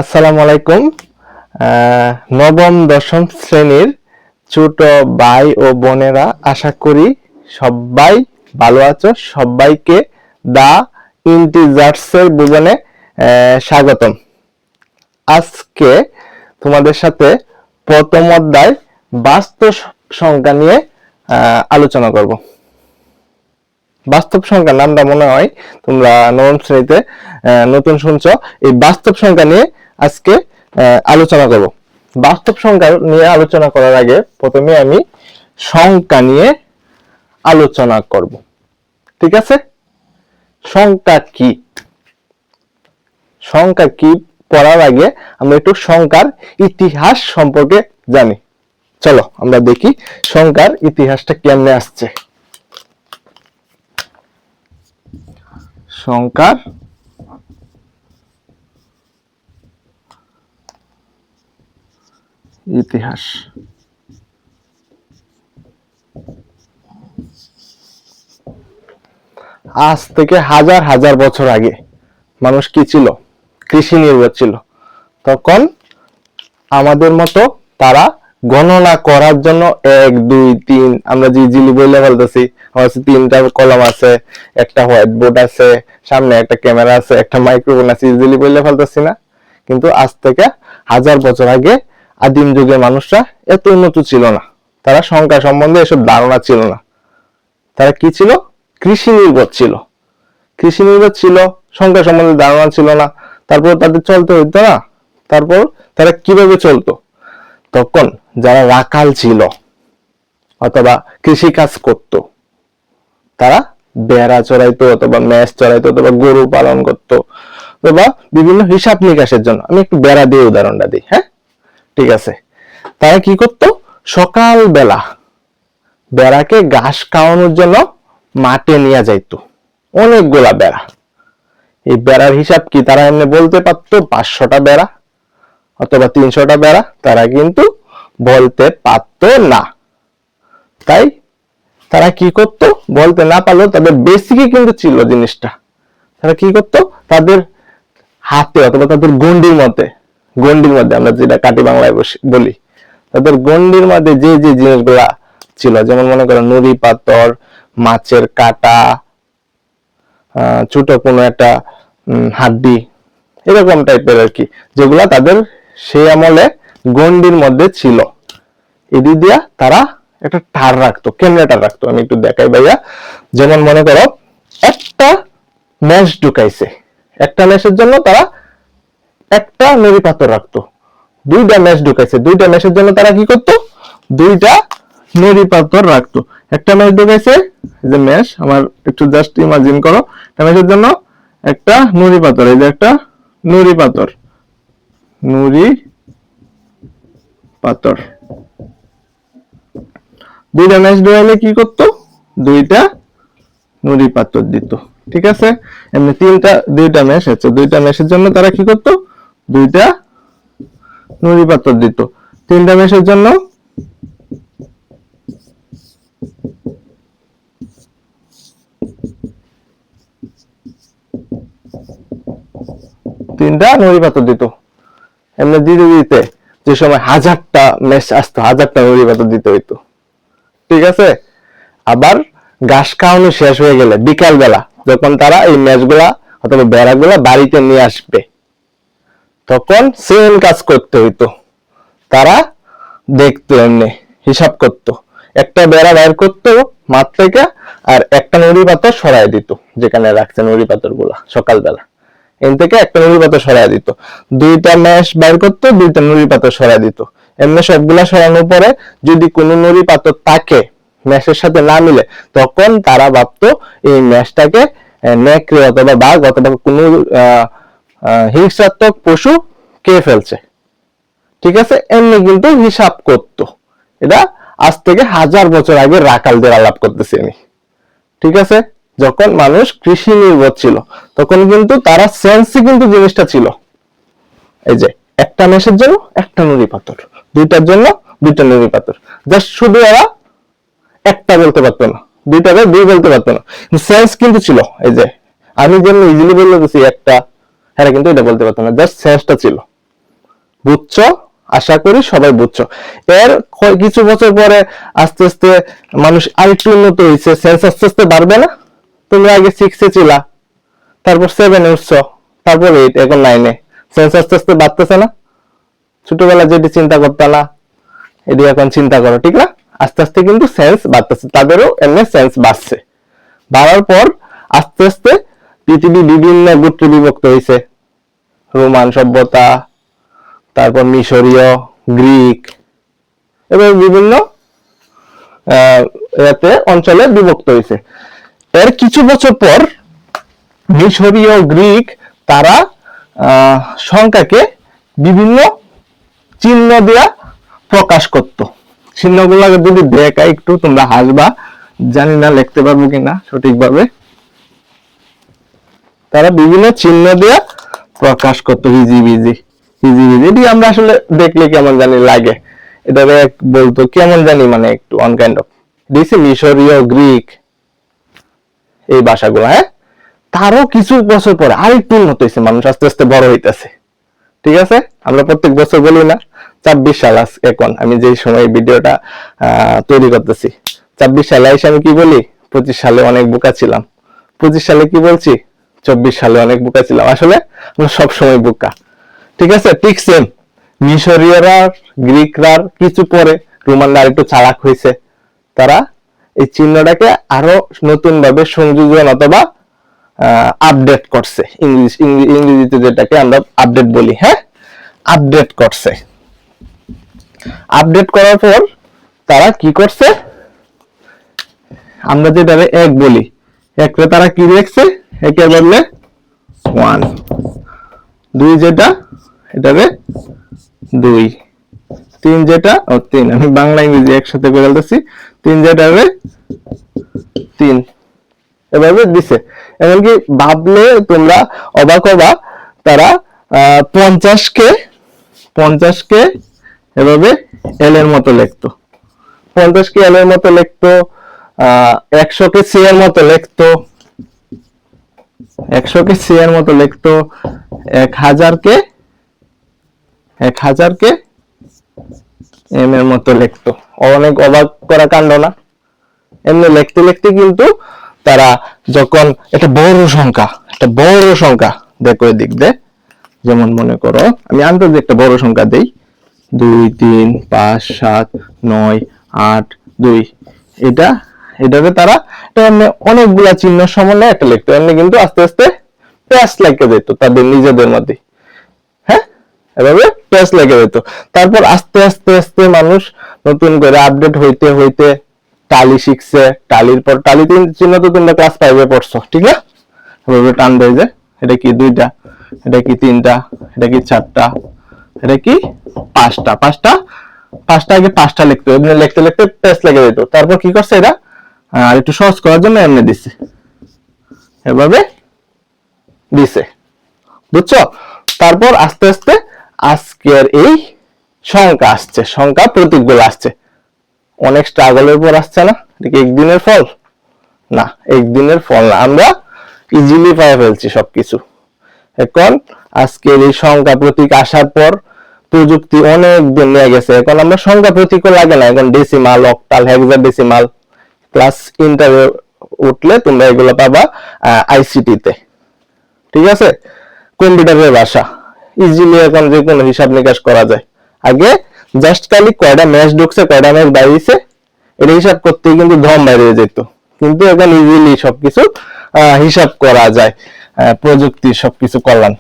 আসসালামু আলাইকুম। নবম দশম শ্রেণীর ছোট ভাই ও বোনেরা, আশা করি সবাই ভালো আছো। সবাইকে দা ইন্টিজার্সের ভুবনে স্বাগতম। আজকে তোমাদের সাথে প্রথম অধ্যায় বাস্তব সংখ্যা নিয়ে আলোচনা করব। বাস্তব সংখ্যা নামটা মনে হয় তোমরা নবম শ্রেণীতে নতুন শুনছো। এই বাস্তব সংখ্যা নিয়ে আজকে আলোচনা করব। বাস্তব সংখ্যা নিয়ে আলোচনা করার আগে প্রথমে আমি সংখ্যা নিয়ে আলোচনা করব। ঠিক আছে? সংখ্যা কি? সংখ্যা কি পড়ার আগে আমরা একটু সংখ্যার ইতিহাস সম্পর্কে জানি। চলো আমরা দেখি সংখ্যার ইতিহাসটা কেমনে আসছে। সংখ্যার ইতিহাস। আজ থেকে হাজার হাজার বছর আগে মানুষ কি ছিল? কৃষি নির্ভর ছিল। তখন আমাদের মতো তারা গণনা করার জন্য 1 2 3 আমরা যে জিলি বইলে বলতেছি, আমার কাছে 3টা কলম আছে, একটা হোয়াইট বোর্ড আছে, সামনে একটা ক্যামেরা আছে, একটা মাইক্রোফোন আছে, ইজিলি বইলে ফেলতেছি না। কিন্তু আজ থেকে হাজার বছর আগে আদিম যুগের মানুষরা এত উন্নত ছিল না। তারা সংখ্যা সম্বন্ধে এসব ধারণা ছিল না। তারা কি ছিল? কৃষি নির্ভর ছিল। কৃষি নির্ভর ছিল, সংখ্যা সম্বন্ধে ধারণা ছিল না। তারপর তাদের চলতে হইতো না। তারপর তারা কিভাবে চলতো? তখন যারা রাখাল ছিল অথবা কৃষি কাজ করত, তারা বেড়া চড়াইতো অথবা মেষ চড়াইতো অথবা গরু পালন করতো অথবা বিভিন্ন হিসাব নিকাশের জন্য। আমি একটু বেড়া দিয়ে উদাহরণটা দিই। হ্যাঁ, ঠিক আছে। তারা কি করতো? সকাল বেলা বেড়াকে ঘাস খাওয়ানোর জন্য মাঠে নিয়ে যাইতো অনেকগুলা বেড়া। এই বেড়ার হিসাব কি তারা এমনি বলতে পারতো? 500টা বেড়া অথবা 300টা বেড়া তারা কিন্তু বলতে পারতো না। তাই তারা কি করতো? বলতে না পারলেও তাদের বেসিকই কিন্তু ছিল জিনিসটা। তারা কি করতো? তাদের হাতে অথবা তাদের গন্ডির মধ্যে আমরা যেটা কাটি বাংলায় বলি, তাদের গন্ডির মধ্যে যে যে জিনিসগুলা ছিল, যেমন মনে করো নুড়ি পাথর, মাছের কাঁটা, ছোট কোনো একটা হাড্ডি, এরকম টাইপের আর কি, যেগুলা তাদের সেই আমলে গন্ডির মধ্যে ছিল। এদিক দিয়া তারা একটা টার রাখতো। কেমনে টার রাখতো আমি একটু দেখাই ভাইয়া। যেমন মনে করো একটা মেষ ঢুকাইছে, একটা মেষের জন্য তারা একটা নুড়ি পাথর রাখতো। 2টা মেষ ঢুকাইছে, 2টা মেষের জন্য তারা কি করতো? 2টা নুড়ি পাথর রাখতো। একটা মেষ ঢুকাইছে, যে মেষ, আমার একটু জাস্ট ইমাজিন করো, একটা মেষের জন্য একটা নুড়ি পাথর, এই যে একটা নুড়ি পাথর, নুড়ি পাথর। 2টা মেষ ঢুকাইলে কি করতো? 2টা নুড়ি পাথর দিত। ঠিক আছে? এমনি 2টা মেষ আছে, 2টা মেষের জন্য তারা কি করতো? 2টা নুড়ি পাথর দিত। 3টা মেষের জন্য 3টা নুড়ি পাথর দিত। এমনি দিতে দিতে যে সময় 1000টা মেষ আসতো, 1000টা নুড়ি পাথর দিতে হইতো। ঠিক আছে? আবার ঘাস খাওয়ানো শেষ হয়ে গেলে বিকাল বেলা যখন তারা এই মেষগুলা অথবা বেড়াগুলা বাড়িতে নিয়ে আসবে, তখন সেম কাজ করতে হইতো। তারা দেখতো, এমনি হিসাব করতো, একটা বেড়া বাইর করতো মাঠ থেকে, আর একটা নুড়ি পাথর সরাই দিত যেখানে রাখছে নুড়ি পাথর গুলা। সকালবেলা এন থেকে একটা নুড়ি পাথর সরাই দিত। 2টা মেষ বাইর করতো, 2টা নুড়ি পাথর সরাই দিত। এমনি সবগুলা সরানোর পরে যদি কোনো নুড়ি পাথর থাকে মেষের সাথে না মিলে, তখন তারা ভাবতো এই মেষটাকে নেকড়ে অথবা বাঘ অথবা কোনো হিংসাত্মক পশু খেয়ে ফেলছে। ঠিক আছে? এমনি কিন্তু হিসাব করতো। এটা আজ থেকে হাজার বছর আগে রাখালদের আলাপ করতেছি আমি। ঠিক আছে? যখন মানুষ কৃষি নির্ভর ছিল, তখন কিন্তু তারা সেন্সি কিন্তু জিনিসটা ছিল। এই যে একটা মেষের জন্য একটা নুড়ি পাথর, 2টার জন্য 2টা নুড়ি পাথর। জাস্ট শুধু এরা একটা বলতে পারতো না, 2টাকে 2 বলতে পারতো না, সেন্স কিন্তু ছিল। এই যে আমি যেমন ইজিলি বলতে একটা, এরা কিন্তু এটা বলতে পারতো না, জাস্ট সেন্সটা ছিল। বুঝছো? আশা করি সবাই বুঝছো। এর কিছু বছর পরে আস্তে আস্তে মানুষ আরেকটু উন্নত হয়েছে, সেন্স আস্তে আস্তে বাড়বে না? তোমরা আগে 6 এ ছিলা, তারপর 7 এ উঠছো, তারপর 8, এখন 9 এ। সেন্স আস্তে আস্তে বাড়তেছে না? ছোটবেলা যেটি চিন্তা করতে না, এটি এখন চিন্তা করো, ঠিক না? আস্তে আস্তে কিন্তু সেন্স বাড়তেছে, তাদেরও এমনি সেন্স বাড়ছে। বাড়ার পর আস্তে আস্তে পৃথিবী বিভিন্ন গোত্রে বিভক্ত হয়েছে। রোমান সভ্যতা, তারপর মিশরীয়, গ্রিক, এবং বিভিন্ন অঞ্চলে বিভক্ত হয়েছে। এর কিছু বছর পর মিশরীয়, গ্রিক তারা সংখ্যাকে বিভিন্ন চিহ্ন দিয়া প্রকাশ করত। চিহ্নগুলোকে যদি দেখা একটু, তোমরা হাসবা, জানি না লিখতে পারবো কিনা সঠিকভাবে। তারা বিভিন্ন চিহ্ন দিয়া প্রকাশ করতো, হিজিবিজি হিজিবিজি। এটি আমরা আসলে দেখলে কেমন জানি লাগে, এটা বলতো কেমন জানি, মানে একটু অনকাইন্ড অফ। দিছে মিশরীয়, গ্রিক, এই ভাষাগুলো। হ্যাঁ, তারও কিছু বছর পরে আরেকটু উন্নত হয়েছে, মানুষ আস্তে আস্তে বড় হইতেছে, ঠিক আছে? আমরা প্রত্যেক বছর বলি না 26 সাল এখন, আমি যে সময় ভিডিওটা তৈরি করতেছি, 26 সালে এসে আমি কি বলি? 25 সালে অনেক বোকা ছিলাম। 25 সালে কি বলছি? 24 সালে অনেক বোকা ছিলাম। আসলে আমরা সবসময় বোকা, ঠিক আছে? ঠিক সেম মিশরীয়রা, গ্রিকরা কিছু পরে, রোমানরা আরেকটু চালাক হয়েছে। তারা এই চিহ্নটাকে আরো নতুন ভাবে সংযোজন অথবা আপডেট করছে। ইংরেজিতে যেটাকে আমরা আপডেট বলি, হ্যাঁ, আপডেট করছে। আপডেট করার পর তারা কি করছে? আমরা যেটারে 1 বলি, একরে তারা কি লিখছে? একের বদলে 1, 2 যেটা, এটারে 2, 3 যেটা, 3, আমি বাংলা ইংরেজি একসাথে করে বলতেছি, 3 যেটারে 3, এভাবে দিছে। এমনকি ভাবলে তোমরা অবাক হবা, তারা 50 কে এভাবে এল এর মতো লিখতো, 50 কে এল এর মতো লিখতো, 100 কে সি এর মতো লিখতো, 100 কে সি এর মতো লিখতো, 1000 কে এম এর মতো লিখতো। অনেক অবাক করা কাণ্ড না? এমনি লিখতে লিখতে কিন্তু তারা যখন একটা বড় সংখ্যা দেখো, এদিক দে, যেমন মনে করো আমি আন্দাজে একটা বড় সংখ্যা দেই, 2, 3, 5, 7, 9, 8, 2, এটাকে তারা অনেকগুলা চিহ্ন সমন্বয়ে একটা লিখতো। এমনি কিন্তু আস্তে আস্তে প্যাচ লেগে যেত তাদের নিজেদের মধ্যে, হ্যাঁ, এভাবে প্যাচ লেগে যেত। তারপর আস্তে আস্তে আস্তে মানুষ নতুন করে আপডেট হইতে হইতে টালি শিখছে। টালির পর টালি চিহ্ন তো তোমরা ক্লাস 5 এ পড়ছো, ঠিক না? এভাবে টান দেয় যে এটা কি 2টা, এটা কি 3টা, এটা কি 4টা, এটা কি 5টা। আগে 5টা লিখতো, এমনি লিখতে লিখতে প্যাচ লেগে যেত। তারপর কি করছে এরা? আর একটু সহজ করার জন্য এমনি দিছে, এভাবে দিছে, বুঝছো? তারপর আস্তে আস্তে আজকের এই সংখ্যা আসছে, সংখ্যা প্রতীকগুলো আসছে। অনেক স্ট্রাগলের পর আসছে না? এটা কি একদিনের ফল? না, একদিনের ফল না, আমরা ইজিলি পাই ফেলছি সবকিছু। এখন আজকের এই সংখ্যা প্রতীক আসার পর প্রযুক্তি অনেক দিন নিয়ে গেছে। এখন আমরা সংখ্যা প্রতীকও লাগে না, এখন ডেসিমাল, অক্টাল, হেক্সাডেসিমাল। ক্লাস ইন্টারে উঠলে তোমরা এগুলো পাবা আইসিটি তে, ঠিক আছে? কম্পিউটারের ভাষা, ইজিলি এখন যে কোনো হিসাব নিকাশ করা যায়। আগে জাস্ট খালি কয়টা ম্যাচ ঢুকছে, কয়টা ম্যাচ বাইরেছে, এটা হিসাব করতেই কিন্তু ধম বাইরে যেত। কিন্তু এখন ইজিলি সবকিছু হিসাব করা যায়, প্রযুক্তি সবকিছু কল্যাণ।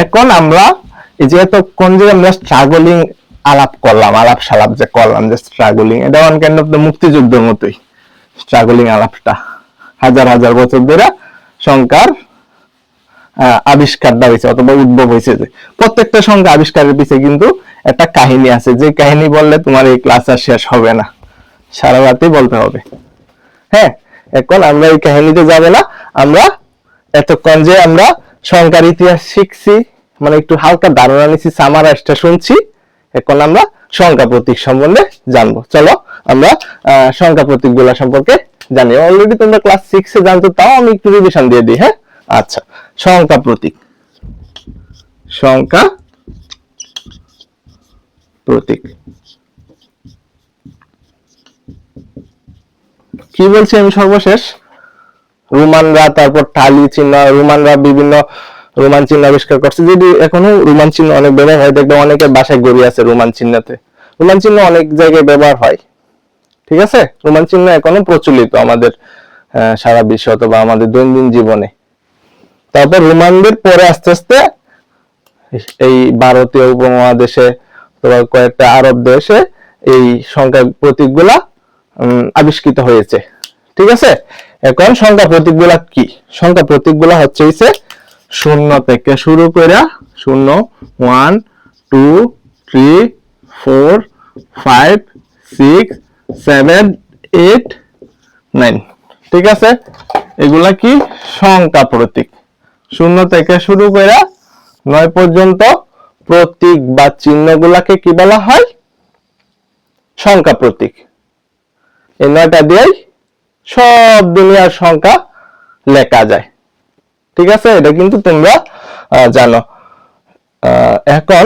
এখন আমরা এই যে এতক্ষণ যে আমরা স্ট্রাগলিং আলাপ সালাপ যে করলাম, যে স্ট্রাগলিং, এটা ওয়ান কাইন্ড অফ দ্য মুক্তিযুদ্ধের মতোই। স্ট্রাগলিং আলাপটা হাজার হাজার বছর ধরে সংখ্যার আবিষ্কারটা হয়েছে অথবা উদ্ভব হয়েছে। যে প্রত্যেকটা সংখ্যা আবিষ্কারের পিছিয়ে কিন্তু একটা কাহিনী আছে, যে কাহিনী বললে তোমার এই ক্লাস আর শেষ হবে না, সারা রাতেই বলতে হবে। হ্যাঁ, এখন আমরা এই কাহিনীতে যাব না। আমরা এতক্ষণ যে আমরা সংখ্যার ইতিহাস শিখছি, মানে একটু হালকা ধারণা নিচ্ছি, সামারাইজটা শুনছি। এখন আমরা সংখ্যা প্রতীক সম্বন্ধে জানবো। চলো আমরা সংখ্যা প্রতীক গুলা সম্পর্কে জানি। অলরেডি তোমরা ক্লাস 6 এ জানতো, তাও আমি একটু রিভিশন দিয়ে দিই। হ্যাঁ, আচ্ছা, সংখ্যা প্রতীক। সংখ্যা প্রতীক। কি বলছি আমি সর্বশেষ? রোমানরা তারপর টালি চিহ্ন, রোমানরা বিভিন্ন রোমান চিহ্ন আবিষ্কার করছে, যদি এখনো রোমান চিহ্ন অনেক ব্যবহার হয়, দেখবে অনেকের বাসায় গড়ি আছে রোমান চিহ্নতে। রোমান চিহ্ন অনেক জায়গায় ব্যবহার হয়, ঠিক আছে? রোমান চিহ্ন এখনো প্রচলিত আমাদের সারা বিশ্ব অথবা আমাদের দৈনন্দিন জীবনে। তারপর রোমানদের পরে আস্তে আস্তে এই ভারতীয় উপমহাদেশে অথবা কয়েকটা আরব দেশে এই সংখ্যা প্রতীকগুলা আবিষ্কৃত হয়েছে, ঠিক আছে? এখন সংখ্যা প্রতীকগুলা কি? সংখ্যা প্রতীকগুলা হচ্ছে শূন্য থেকে শুরু করে 0 1 2 3 4 5 6 7 8 9, ঠিক আছে? এগুলা কি? সংখ্যা প্রতীক। 0 থেকে শুরু করে 9 পর্যন্ত প্রতীক বা চিহ্নগুলাকে কি বলা হয়? সংখ্যা প্রতীক। এই 9টা দিয়েই সব দুনিয়ার সংখ্যা লেখা যায়, ঠিক আছে? এটা কিন্তু তোমরা জানো। এখন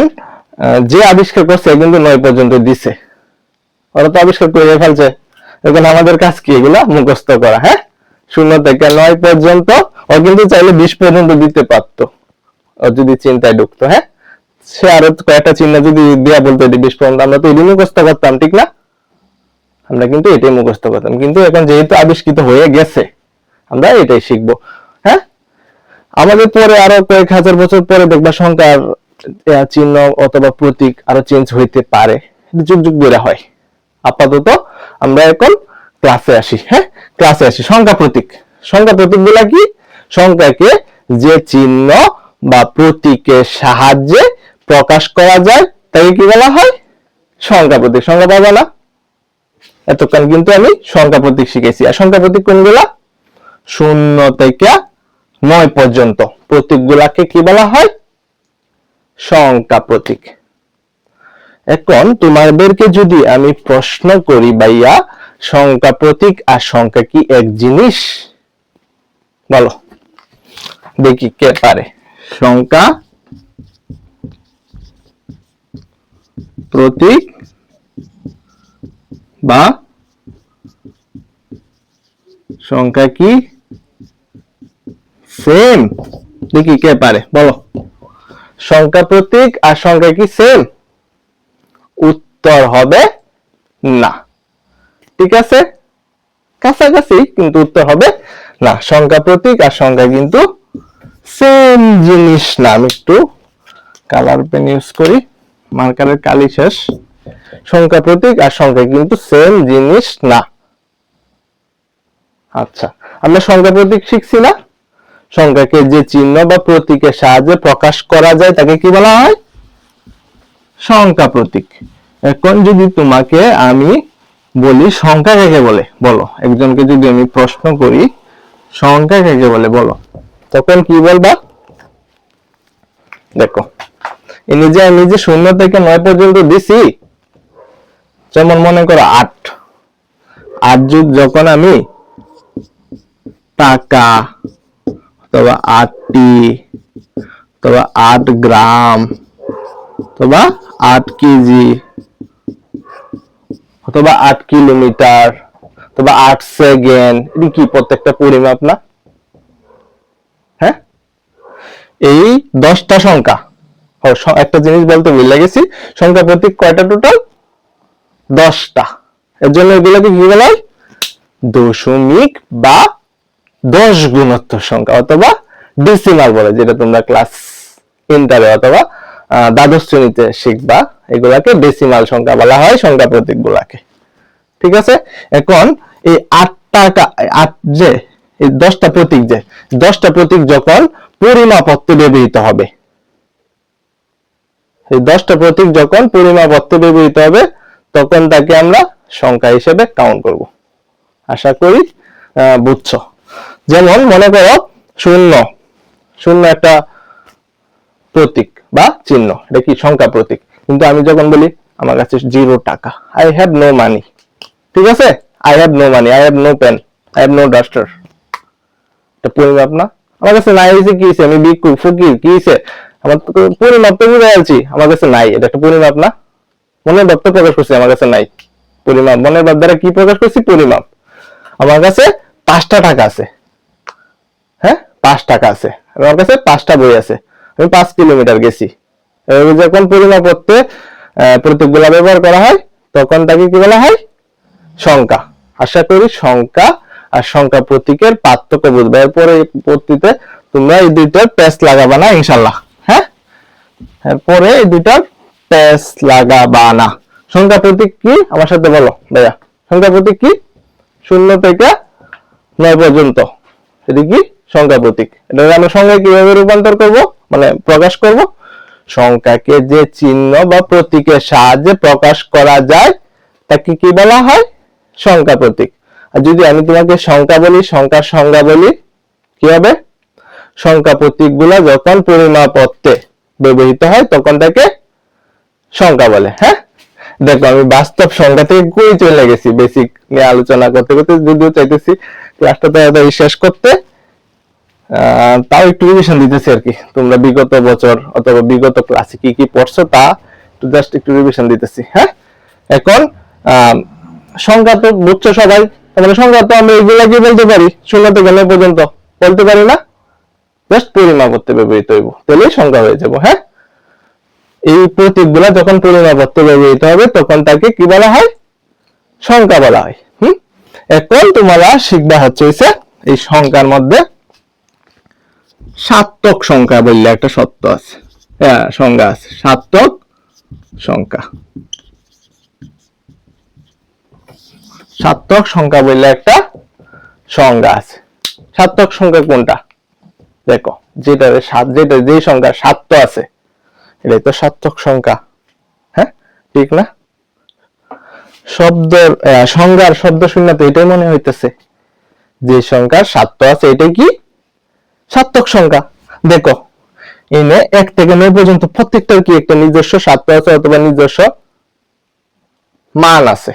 যে আবিষ্কার করছে কিন্তু 9 পর্যন্ত দিছে, ওরা তো আবিষ্কার করে ফেলছে। এখন আমাদের কাজ কি? এগুলা মুখস্থ করা। হ্যাঁ, 0 থেকে 9 পর্যন্ত। ও কিন্তু চাইলে 20 পর্যন্ত দিতে পারতো, ও যদি চিন্তায় ঢুকতো। হ্যাঁ, সে আরো কয়েকটা চিহ্ন যদি দেয়া বলতো 20 পর্যন্ত, আমরা তো এটাই মুখস্থ করতাম, ঠিক না? আমরা কিন্তু এটাই মুখস্থ করতাম। কিন্তু এখন যেহেতু আবিষ্কৃত হয়ে গেছে, আমরা এটাই শিখবো। হ্যাঁ, আমাদের পরে আরো কয়েক হাজার বছর পরে দেখবা সংখ্যার চিহ্ন অথবা প্রতীক আরো চেঞ্জ হইতে পারে, যুগ যুগ ধরে হয়। আপাতত আমরা এখন ক্লাসে আসি। হ্যাঁ, ক্লাসে আসি। সংখ্যা প্রতীক। সংখ্যা প্রতীক গুলা কি? সংখ্যাকে যে চিহ্ন বা প্রতীকের সাহায্যে প্রকাশ করা যায় তাকে কি বলা হয়? সংখ্যা প্রতীক। সংখ্যা পাবা না? এতক্ষণ কিন্তু আমি সংখ্যা প্রতীক শিখেছি। আর সংখ্যা প্রতীক কোনগুলা? 0 থেকে 9 পর্যন্ত প্রতীকগুলাকে কি বলা হয়? সংখ্যা প্রতীক। এখন তোমাদেরকে যদি আমি প্রশ্ন করি, ভাইয়া সংখ্যা প্রতীক আর সংখ্যা কি এক জিনিস? বলো দেখি কে পারে। সংখ্যা প্রতীক বা সংখ্যা কি সেম? দেখি কে পারে, বলো। সংখ্যা প্রতীক আর সংখ্যা কি সেম? উত্তর হবে না, ঠিক আছে? কাছাকাছি, কিন্তু উত্তর হবে না। সংখ্যা প্রতীক আর সংখ্যা কিন্তু সেম জিনিস না। আমি একটু কালার পেন ইউজ করি, মার্কারের কালি শেষ। সংখ্যা প্রতীক আর সংখ্যা কিন্তু সেম জিনিস না। আচ্ছা, আমরা সংখ্যা প্রতীক শিখছি না? সংখ্যাকে যে চিহ্ন বা প্রতীকের সাহায্যে প্রকাশ করা যায় তাকে কি বলা হয়? সংখ্যা প্রতীক। এখন যদি তোমাকে আমি বলি সংখ্যা কাকে বলে, বলো। একজনকে যদি আমি প্রশ্ন করি সংখ্যা কাকে বলে, বলো, তখন কি বলবা? দেখো, আমি যে 0 থেকে 9 পর্যন্ত দিছি, যেমন মনে করো 8 যুগ যখন আমি টাকা অথবা 8টি অথবা 8 গ্রাম অথবা 8 কেজি অথবা 8 কিলোমিটার অথবা 8 সেকেন্ড, এটি কি প্রত্যেকটা পরিমাপ না? হ্যাঁ, এই 10টা সংখ্যা। একটা জিনিস বলতে ভুলে গেছি, সংখ্যা প্রতীক কয়টা টোটাল? 10টা। এর জন্য এগুলোকে কি বলা হয়? দশমিক বা 10 গুণোত্তর সংখ্যা অথবা ডেসিমাল বলে, যেটা তোমরা ক্লাস ইন্টারে অথবা দ্বাদশ শ্রেণীতে শিখবা। এগুলাকে ডেসিমাল সংখ্যা বলা হয়, সংখ্যা প্রতীক গুলাকে, ঠিক আছে? এখন এই 10টা প্রতীক যখন পরিমাপত্রে ব্যবহৃত হবে, এই 10টা প্রতীক যখন পরিমাপত্রে ব্যবহৃত হবে, তখন তাকে আমরা সংখ্যা হিসেবে কাউন্ট করব। আশা করি বুঝছো। যেমন মনে করো 0 একটা প্রতীক বা চিহ্ন, এটা কি সংখ্যা প্রতীক। কিন্তু আমি যখন বলি আমার কাছে 0 টাকা, আই হ্যাভ নো মানি, ঠিক আছে? I have no money, I have no pen, I have no duster. এটা পরিমাপ না? আমার কাছে নাই হয়েছে কি হয়েছে? আমি ভিক্ষুক, ফকির, কি হয়েছে? আমার তো পরিমাপ তো বুঝে আছি, আমার কাছে নাই। এটা একটা পরিমাপ না? মনের ভাব তো প্রকাশ করছি, আমার কাছে নাই পরিমাপ। মনের ভাব দ্বারা কি প্রকাশ করছি? পরিমাপ। আমার কাছে 5টা টাকা আছে, হ্যাঁ 5 টাকা আছে, আমার কাছে 5টা বই আছে, আমি 5 কিলোমিটার গেছি। যখন পরিমাপ করতে প্রতীকগুলো ব্যবহার করা হয় তখন তাকে কি বলা হয়? সংখ্যা। আশা করি সংখ্যা আর সংখ্যা প্রতীকের পার্থক্য বুঝবে। এরপরে পরবর্তীতে তোমরা এই দুইটার পেস্ট লাগাবা না ইনশাল্লাহ, হ্যাঁ? এরপরে এই দুইটার পেস্ট লাগাবা না। সংখ্যা প্রতীক কি আমার সাথে বলো ভাইয়া? সংখ্যা প্রতীক কি? 0 থেকে 9 পর্যন্ত, এটি কি? সংখ্যা প্রতীক। এটা আমরা সংখ্যায় কিভাবে রূপান্তর করব, মানে প্রকাশ করব? সংখ্যাকে যে চিহ্ন বা প্রতীকের সাহায্যে প্রকাশ করা যায় তাকে কি বলা হয়? সংখ্যা প্রতীক। আর যদি আমি তোমাকে সংখ্যা বলি, সংখ্যার সংজ্ঞা বলি, কি হবে? সংখ্যা প্রতীকগুলো যখন পরিমাপত্তে ব্যবহৃত হয় তখন তাকে সংখ্যা বলে, হ্যাঁ? দেখো আমি বাস্তব সংখ্যা থেকে কই চলে গেছি, বেসিক নিয়ে আলোচনা করতে করতে, যদিও চাইতেছি ক্লাসটা তাড়াতাড়ি শেষ করতে, তাও একটু রিভিশন দিতেছি আর কি। তোমরা বিগত বছর অথবা বিগত ক্লাসে কি কি পড়ছো তা জাস্ট একটু রিভিশন দিতেছি, হ্যাঁ? এখন সংখ্যা তো বুঝছো সবাই, তাহলে সংখ্যা তো আমরা এগুলা কি বলতে পারি? 0 থেকে 9 পর্যন্ত বলতে পারি না? জাস্ট পরিমাপ করতে ব্যবহৃত হইব, তাহলে সংখ্যা হয়ে যাব, হ্যাঁ? এই প্রতীকগুলা যখন পরিমাপ করতে ব্যবহৃত হবে তখন তাকে কি বলা হয়? সংখ্যা বলা হয়। এখন তোমরা শিখবা হচ্ছে এই সংখ্যার মধ্যে সার্থক সংখ্যা বললে একটা সত্য আছে, সংজ্ঞা আছে, সার্থক সংখ্যা। সার্থক সংখ্যা বললে একটা সংজ্ঞা আছে। সার্থক সংখ্যা কোনটা? দেখো, যেটা যে সংখ্যা সার্থ আছে এটাই তো সার্থক সংখ্যা, হ্যাঁ ঠিক না? সংজ্ঞার শব্দ শুনে তো এটাই মনে হইতেছে, যে সংখ্যার সার্থ আছে এটাই কি? সার্থক সংখ্যা। দেখো এনে 1 থেকে 9 পর্যন্ত প্রত্যেকটার কি একটা নিজস্ব স্বার্থ আছে অথবা নিজস্ব মান আছে।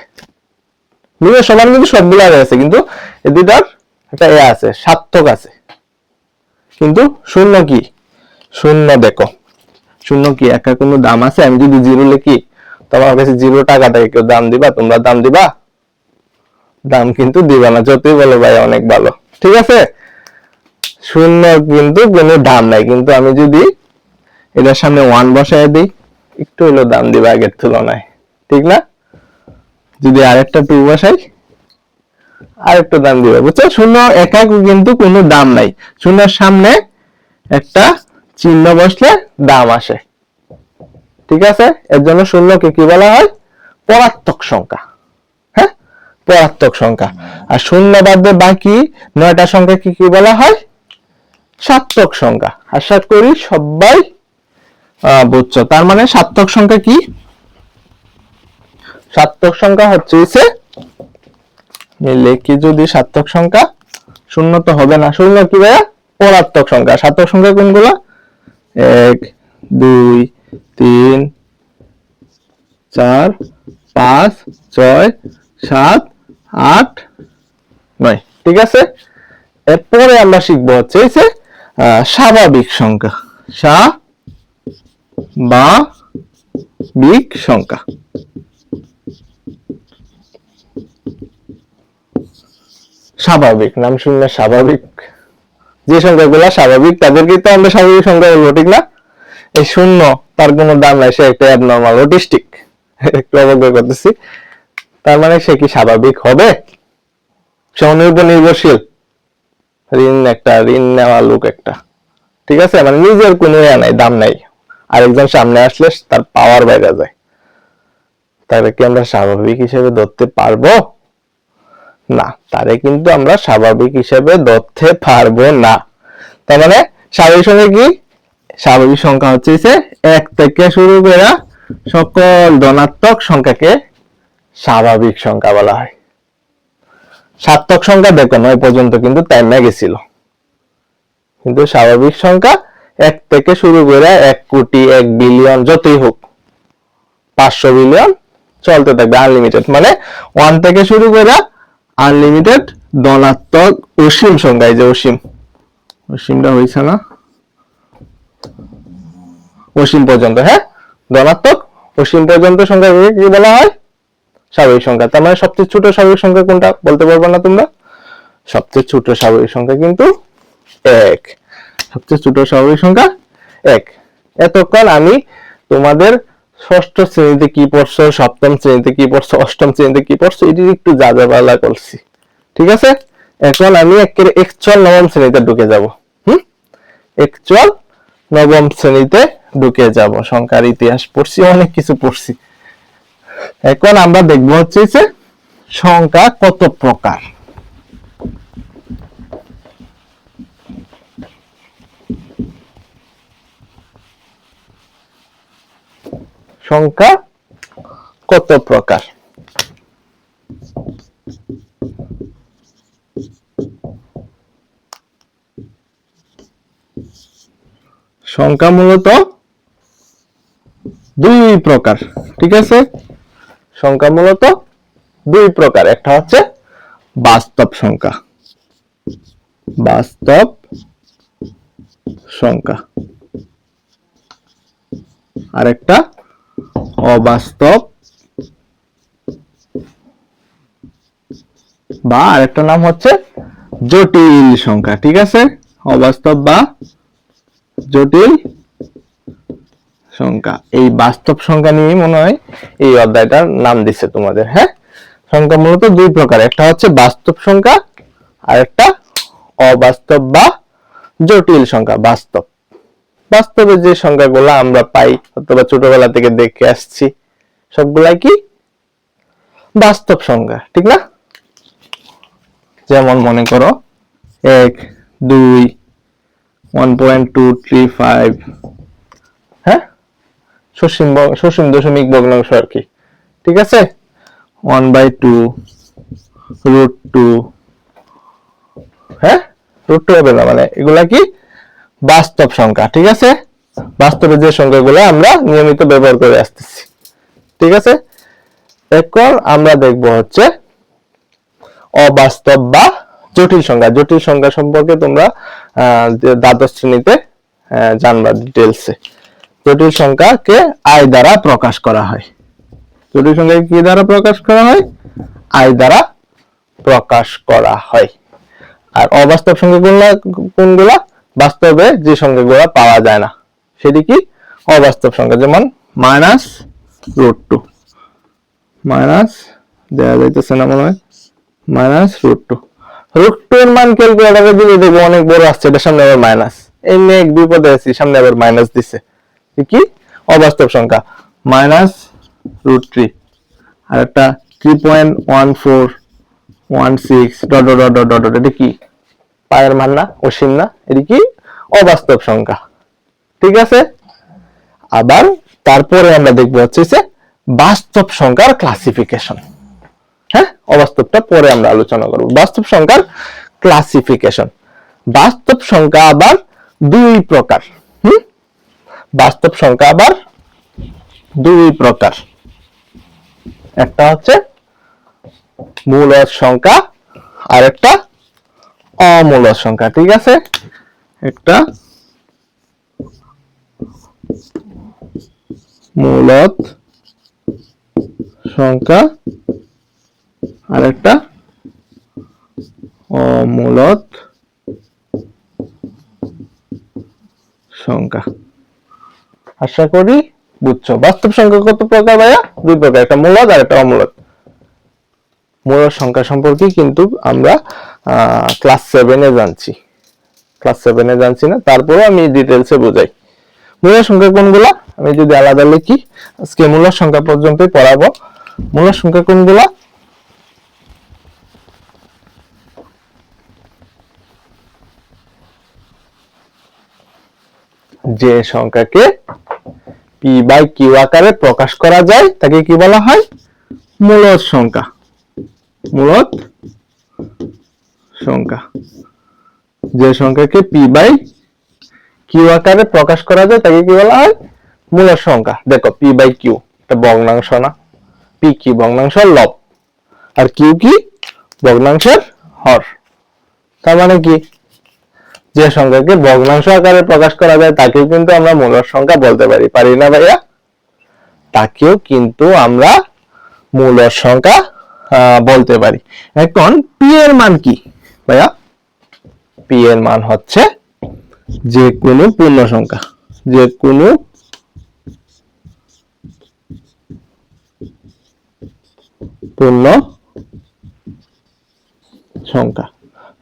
নিজস্ব মান কিন্তু সবগুলো আছে, কিন্তু এই দুইটার একটা আছে, সার্থক আছে। কিন্তু শূন্য কি? শূন্য দেখো, শূন্য কি একা কোনো দাম আছে? আমি যদি 0 লিখি তোমার কাছে 0 টাকাটাকে কেউ দাম দিবা? তোমরা দাম দিবা? দাম কিন্তু দিবা না, যতই বলো ভাই অনেক ভালো, ঠিক আছে? শূন্য কিন্তু কোনো দাম নাই, কিন্তু আমি যদি এটার সামনে 1 বসায় দিই একটু হলো দাম দিবা আগের তুলনায়, ঠিক না? যদি আরেকটা 2 বসাই আরেকটা দাম দিবা, বুঝছো? শূন্য একা কিন্তু কোনো দাম নাই, শূন্যের সামনে একটা চিহ্ন বসলে দাম আসে, ঠিক আছে? এর জন্য শূন্যকে কি বলা হয়? পরার্থক সংখ্যা, হ্যাঁ পরার্থক সংখ্যা। আর শূন্য বাদে বাকি 9টা সংখ্যাকে কি বলা হয়? সার্থক সংখ্যা। আশা করি সবাই বুঝছো। তার মানে সার্থক সংখ্যা কি? সার্থক সংখ্যা হচ্ছে লিখি যদি সার্থক সংখ্যা, শূন্য তো হবে না, শূন্য কি ভাইয়া? পরার্থক সংখ্যা। সার্থক সংখ্যা কোনগুলো? 1 2 3 4 5 6 7 8 9, ঠিক আছে? এরপরে আমরা শিখবো হচ্ছে স্বাভাবিক সংখ্যা। স্বাভাবিক সংখ্যা। স্বাভাবিক নাম শুনলে স্বাভাবিক, যে সংখ্যাগুলো স্বাভাবিক তাদেরকে তো আমরা স্বাভাবিক সংখ্যা বলবো, ঠিক না? এই শূন্য তার কোনো দাম নাই, সে একটা অ্যাবনর্মাল অটিস্টিক, একটু অবজ্ঞা করতেছি। তার মানে সে কি স্বাভাবিক হবে? সে উপর নির্ভরশীল, ঋণ নেওয়া লোক একটা, ঠিক আছে? মানে নিজের কোনো নাই, দাম নাই, আরেকজন সামনে আসলে তার পাওয়ার বাইরে যায়, তাহলে কি আমরা স্বাভাবিক হিসেবে ধরতে পারবো না? তারে কিন্তু আমরা স্বাভাবিক হিসেবে ধরতে পারবো না। তার মানে স্বাভাবিক সংখ্যা কি? স্বাভাবিক সংখ্যা হচ্ছে 1 থেকে শুরু করে সকল ধনাত্মক সংখ্যাকে স্বাভাবিক সংখ্যা বলা হয়। সার্থক সংখ্যা দেখো 9 পর্যন্ত কিন্তু টাইমে গেছিল, কিন্তু স্বাভাবিক সংখ্যা 1 থেকে শুরু করে 1 কোটি 1 বিলিয়ন যতই হোক 500 বিলিয়ন চলতে থাকবে আনলিমিটেড। মানে 1 থেকে শুরু করে আনলিমিটেড ধনাত্মক অসীম সংখ্যা। এই যে অসীমটা হয়েছে না, অসীম পর্যন্ত, হ্যাঁ, ধনাত্মক অসীম পর্যন্ত সংখ্যাকে কি বলা হয়? স্বাভাবিক সংখ্যা। তার মানে সবচেয়ে ছোট স্বাভাবিক সংখ্যা কোনটা বলতে পারবে না তোমরা? সবচেয়ে ছোট স্বাভাবিক সংখ্যা কিন্তু 1। সবচেয়ে ছোট স্বাভাবিক সংখ্যা 1। এতক্ষণ আমি তোমাদের ষষ্ঠ শ্রেণীতে কি পড়ছো, সপ্তম শ্রেণীতে কি পড়ছো, অষ্টম শ্রেণীতে কি পড়ছো এটি একটু যাযাবলা করছি, ঠিক আছে? এখন আমি একেবারে একচুয়াল নবম শ্রেণীতে ঢুকে যাব। একচুয়াল নবম শ্রেণীতে ঢুকে যাব। সংখ্যার ইতিহাস পড়ছি, অনেক কিছু পড়ছি। এখন আমরা দেখবো হচ্ছে যে সংখ্যা কত প্রকার। সংখ্যা কত প্রকার? সংখ্যা মূলত দুই প্রকার, ঠিক আছে? সংখ্যা মূলত দুই প্রকার। একটা হচ্ছে বাস্তব সংখ্যা, বাস্তব সংখ্যা, আরেকটা অবাস্তব, বা আরেকটা নাম হচ্ছে জটিল সংখ্যা, ঠিক আছে? অবাস্তব বা জটিল সংখ্যা। এই বাস্তব সংখ্যা নিয়ে মনে হয় এই অধ্যায়টার নাম দিচ্ছে তোমাদের, হ্যাঁ? সংখ্যা মূলত দুই প্রকার, একটা হচ্ছে বাস্তব সংখ্যা আর একটা অবাস্তব বা জটিল সংখ্যা। বাস্তব, বাস্তবে যে সংখ্যাগুলো আমরা পাই অথবা ছোটবেলা থেকে দেখে আসছি সবগুলাই কি বাস্তব সংখ্যা, ঠিক না? যেমন মনে করো 1, 2, 1.235, হ্যাঁ, সসীম দশমিক ভগ্নাংশ আর কি, ঠিক আছে? 1/2, √2, হ্যাঁ, √2 হবে না, মানে এগুলা কি বাস্তব সংখ্যা, ঠিক আছে? বাস্তবে যে সংখ্যাগুলো আমরা নিয়মিত ব্যবহার করে আসতেছি, ঠিক আছে? এখন আমরা দেখব হচ্ছে অবাস্তব বা জটিল সংখ্যা। জটিল সংখ্যা সম্পর্কে তোমরা দ্বাদশ শ্রেণীতে জানবা ডিটেলসে। জটিল সংখ্যাকে আই দ্বারা প্রকাশ করা হয়। জটিল সংখ্যাকে কি দ্বারা প্রকাশ করা হয়? আই দ্বারা প্রকাশ করা হয়। আর অবাস্তব সংখ্যাগুলো কোনগুলা? বাস্তবে যে সংখ্যাগুলো পাওয়া যায় না সেটি কি অবাস্তব সংখ্যা। যেমন -√2, মাইনাস দেওয়া যাইতেছে না মনে হয়, -√2। √2 এর মান ক্যালকুলেটরে দিলে দেখবো অনেক বড় আসছে, এটার সামনে আবার মাইনাস। এই মেঘ বিপদে আছি, সামনে আবার মাইনাস দিছে, কি অবাস্তব সংখ্যা। -√3, আর একটা 3.1416 এটা কি পায়ের মান না, অসীম না, এটি কি অবাস্তব সংখ্যা, ঠিক আছে? আবার তারপরে আমরা দেখবো হচ্ছে যে বাস্তব সংখ্যার ক্লাসিফিকেশন। হ্যাঁ, অবাস্তবটা পরে আমরা আলোচনা করব। বাস্তব সংখ্যার ক্লাসিফিকেশন। বাস্তব সংখ্যা আবার দুই প্রকার। বাস্তব সংখ্যা আবার দুই প্রকার। একটা হচ্ছে মূলদ সংখ্যা আর একটা অমূলদ সংখ্যা, ঠিক আছে? একটা মূলদ সংখ্যা আর একটা অমূলদ সংখ্যা। আশা করি বুঝছো। বাস্তব সংখ্যা কত প্রকার ভাইয়া? দুই প্রকার, একটা মূলদ আর একটা অমূলদ। মূলদ সংখ্যা সম্পর্কে কিন্তু আমরা ক্লাস 7-এ জানছি। ক্লাস 7-এ জানছি না, তারপরেও আমি ডিটেলসে বোঝাই। মূলদ সংখ্যা কোনগুলা? আমি যদি আলাদা লিখি, আজকে মূলদ সংখ্যা পর্যন্তই পড়াবো। মূলদ সংখ্যা কোনগুলা? যে সংখ্যাকে p/q আকারে প্রকাশ করা যায় তাকে কি বলা হয়? মূলদ সংখ্যা। মূলদ সংখ্যা। যে সংখ্যাকে p/q আকারে প্রকাশ করা যায় তাকে কি বলা হয়? মূলদ সংখ্যা। দেখো p/q এটা ভগ্নাংশ না, p কি ভগ্নাংশের লব আর q কি ভগ্নাংশের হর। তার মানে কি যে সংখ্যাকে ভগ্নাংশ আকারে প্রকাশ করা যায় তাকেও কিন্তু আমরা মূলদ সংখ্যা বলতে পারি, পারি না ভাইয়া? তাকেও কিন্তু আমরা মূলদ সংখ্যা বলতে পারি। এখন পি এর মান কি ভাইয়া? পি এর মান হচ্ছে যে কোনো পূর্ণ সংখ্যা, যে কোনো পূর্ণ সংখ্যা।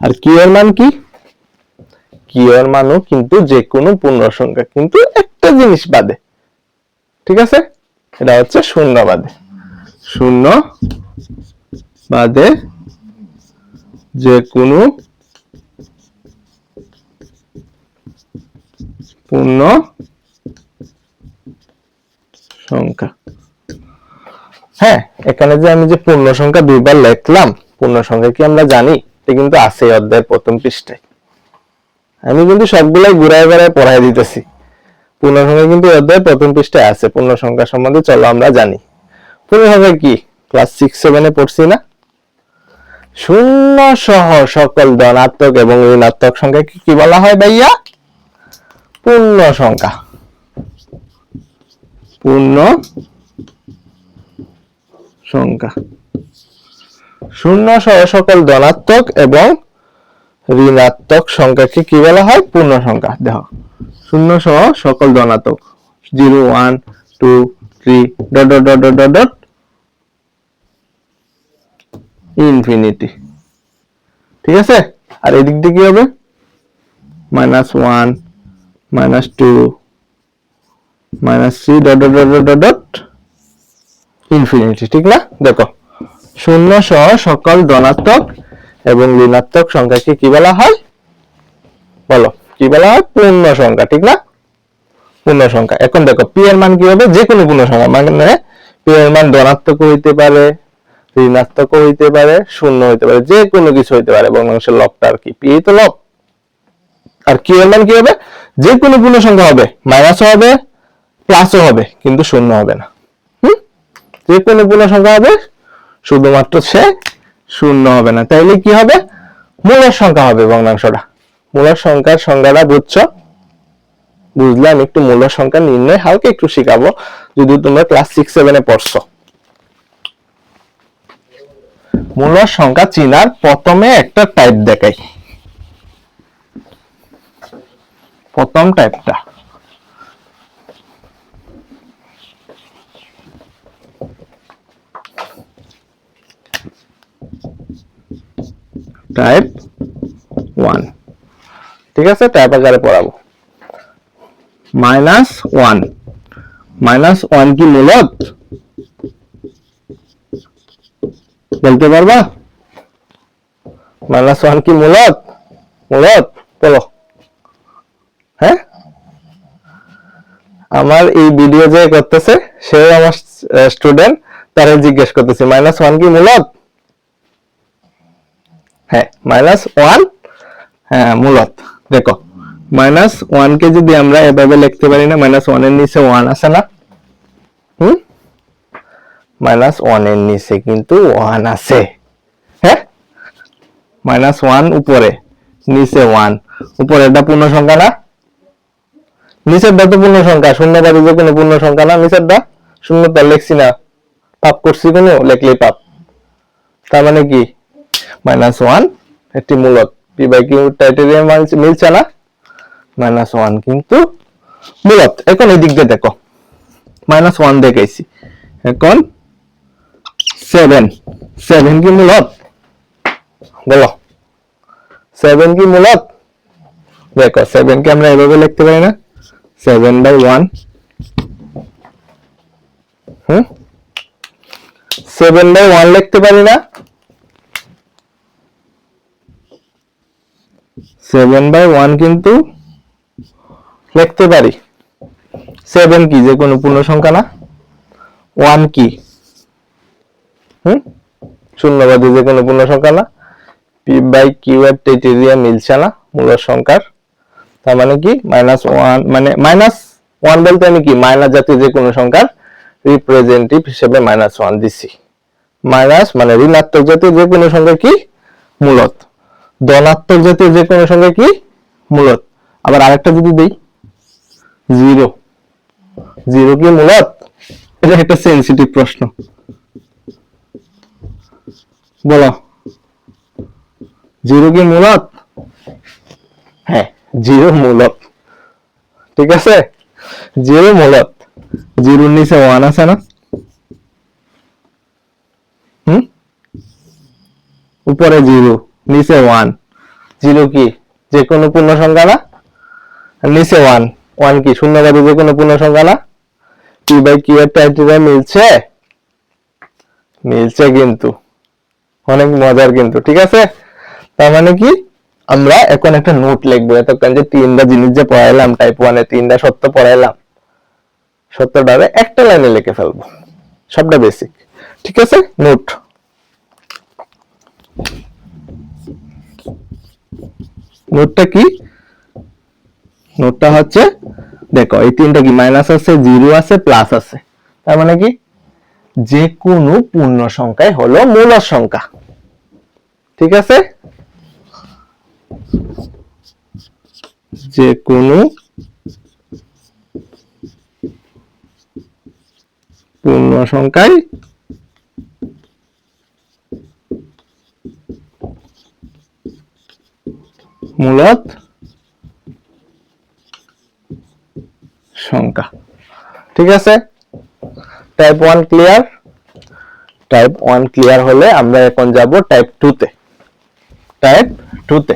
আর কিউ এর মান কি? কিউ এর মানও কিন্তু যে কোনো পূর্ণ সংখ্যা, কিন্তু একটা জিনিস বাদে, ঠিক আছে? এটা হচ্ছে শূন্য বাদে। শূন্য বাদে যে কোনো পূর্ণ সংখ্যা। হ্যাঁ, এখানে যে আমি যে পূর্ণ সংখ্যা দুইবার লিখলাম, পূর্ণ সংখ্যা কি আমরা জানি? এটা কিন্তু আছে অধ্যায়ের প্রথম পৃষ্ঠায়। আমি কিন্তু সবগুলাই ঘুরায় ঘুরায় পড়াই দিতেছি। পূর্ণ সংখ্যা কিন্তু অধ্যায়ের প্রথম পৃষ্ঠায় আছে। পূর্ণ সংখ্যা সম্বন্ধে চলো আমরা জানি। পূর্ণ সংখ্যা কি? ক্লাস 6-7 পড়ছি না? শূন্য সহ সকল ধনাত্মক এবং ঋণাত্মক সংখ্যাকে কি বলা হয় ভাইয়া? পূর্ণ সংখ্যা। পূর্ণ সংখ্যা। শূন্য সহ সকল ধনাত্মক এবং ঋণাত্মক সংখ্যাকে কি বলা হয়? পূর্ণ সংখ্যা। দেখো, শূন্য সহ সকল ধনাত্মক 0 1 2 3 dot dot dot dot dot infinity, ঠিক আছে? আর এদিক দিয়ে কি হবে? -1 -2 -3 dot dot dot dot dot infinity, ঠিক না? দেখো, শূন্য সহ সকল ধনাত্মক এবং ঋণাত্মক সংখ্যাকে কি বলা হয়? বলো, কি বলা হয়? পূর্ণ সংখ্যা, ঠিক না? পূর্ণ সংখ্যা। এখন দেখো, পি এর মান কি হবে? যে কোনো পূর্ণ সংখ্যা, মানে পি এর মান ধনাত্মক হইতে পারে, ঋণাত্মক হইতে পারে, শূন্য হইতে পারে, যে কোনো কিছু হইতে পারে। ভগ্নাংশের লবটা আর কি, পি তো লব। আর কিউ এর মান কি হবে? যে কোনো পূর্ণ সংখ্যা হবে, মাইনাসও হবে, প্লাসও হবে, কিন্তু শূন্য হবে না। যে কোনো পূর্ণ সংখ্যা হবে, শুধুমাত্র সে শূন্য হবে না। তাইলে কি হবে? মূলদ সংখ্যা হবে ভগ্নাংশটা। মূলদ সংখ্যার সংজ্ঞাটা বুঝছো? বুঝলে আমি একটু মূলদ সংখ্যা নির্ণয় হালকা একটু শিখাবো, যদি তোমরা ক্লাস 6-7 পড়ছো। মূলদ সংখ্যা চিনার প্রথমে একটা টাইপ দেখাই। প্রথম টাইপটা টাইপ 1, ঠিক আছে? টাইপ আকারে পড়াবো। -1, -1 কি মূলদ? বলতে পারবা? -1 কি মূলদ? মূলদ বলো। হ্যাঁ, আমার এই ভিডিও যে করতেছে সে আমার স্টুডেন্ট, তারা জিজ্ঞেস করতেছে -1 কি মূলদ? হ্যাঁ, -1 হ্যাঁ মূলদ। দেখো, -1 কে যদি আমরা এভাবে লিখতে পারি না, -1 এর নিচে 1 আছে না? -1 এর নিচে কিন্তু 1 আছে। হ্যাঁ, -1 উপরে, নিচে 1, উপরে এটা পূর্ণ সংখ্যা না? নিচেরটা তো পূর্ণ সংখ্যা, শূন্য বাদে যে কোনো পূর্ণ সংখ্যা না? নিচেরটা শূন্য তো লিখছি না, পাপ করছি কোনো? লিখলেই পাপ। তার মানে কি? -1 একটি মূলদ। পি বাই কিউ ক্রাইটেরিয়া মিলছে না? -1 কিন্তু মূলদ। এখন এই দিক দিয়ে দেখো, -1 দেখাইছি। এখন 7 কি মূলদ? বলো, 7 কি মূলদ? দেখো, 7 কে আমরা এভাবে লিখতে পারি না? 7/1, 7/1 লিখতে পারি না? 7/1 কিন্তু লিখতে পারি। 7 কি? যে কোনো পূর্ণ সংখ্যা না? 1 কি? শূন্যবাদী যে কোনো পূর্ণ সংখ্যা না? পি বাই কিউ এর ক্রাইটেরিয়া মিলছে না মূলদ সংখ্যার। তার মানে কি? -1 মানে -1 বলতে আমি কি মাইনাস জাতীয় যে কোনো সংখ্যার রিপ্রেজেন্টেটিভ হিসেবে -1 দিছি। মাইনাস মানে ঋণাত্মক জাতীয় যে কোনো সংখ্যা কি? মূলদ। ধনাত্মক জাতীয় যে কোনো সংখ্যা কি? মূলত। আবার আরেকটা যদি দেই জিরো, জিরো কি মূলত? এটা একটা সেন্সিটিভ প্রশ্ন, বলো জিরো কি মূলত? হ্যাঁ, জিরো মূলত। ঠিক আছে, জিরো মূলত। জিরোর নিচে ওয়ান আছে না? উপরে জিরো, নিচে ওয়ান। জিরো কি যে কোনো পূর্ণ সংখ্যা না? নিচে ওয়ান, ওয়ান কি শূন্যবাদী যে কোনো পূর্ণ সংখ্যা না? পি বাই কিউ এর টাইটেরিয়া মিলছে? মিলছে কিন্তু, অনেক মজার কিন্তু। ঠিক আছে, তার মানে কি আমরা এখন একটা নোট লিখবো। এতক্ষণ যে তিনটা জিনিস যে পড়াইলাম, টাইপ 1 এ তিনটা সত্য পড়াইলাম, সত্যটারে একটা লাইনে লিখে ফেলবো, সবটা বেসিক। ঠিক আছে, নোট। নোটটা কি? নোটটা হচ্ছে, দেখো এই তিনটা কি মাইনাস আছে, জিরো আছে, প্লাস আছে। তার মানে কি যে কোনো পূর্ণ সংখ্যাই হলো মূলদ সংখ্যা। ঠিক আছে, যে কোনো পূর্ণ সংখ্যাই মূলদ সংখ্যা। ঠিক আছে, টাইপ 1 ক্লিয়ার? টাইপ 1 ক্লিয়ার হলে আমরা এখন যাব টাইপ 2 তে। টাইপ 2 তে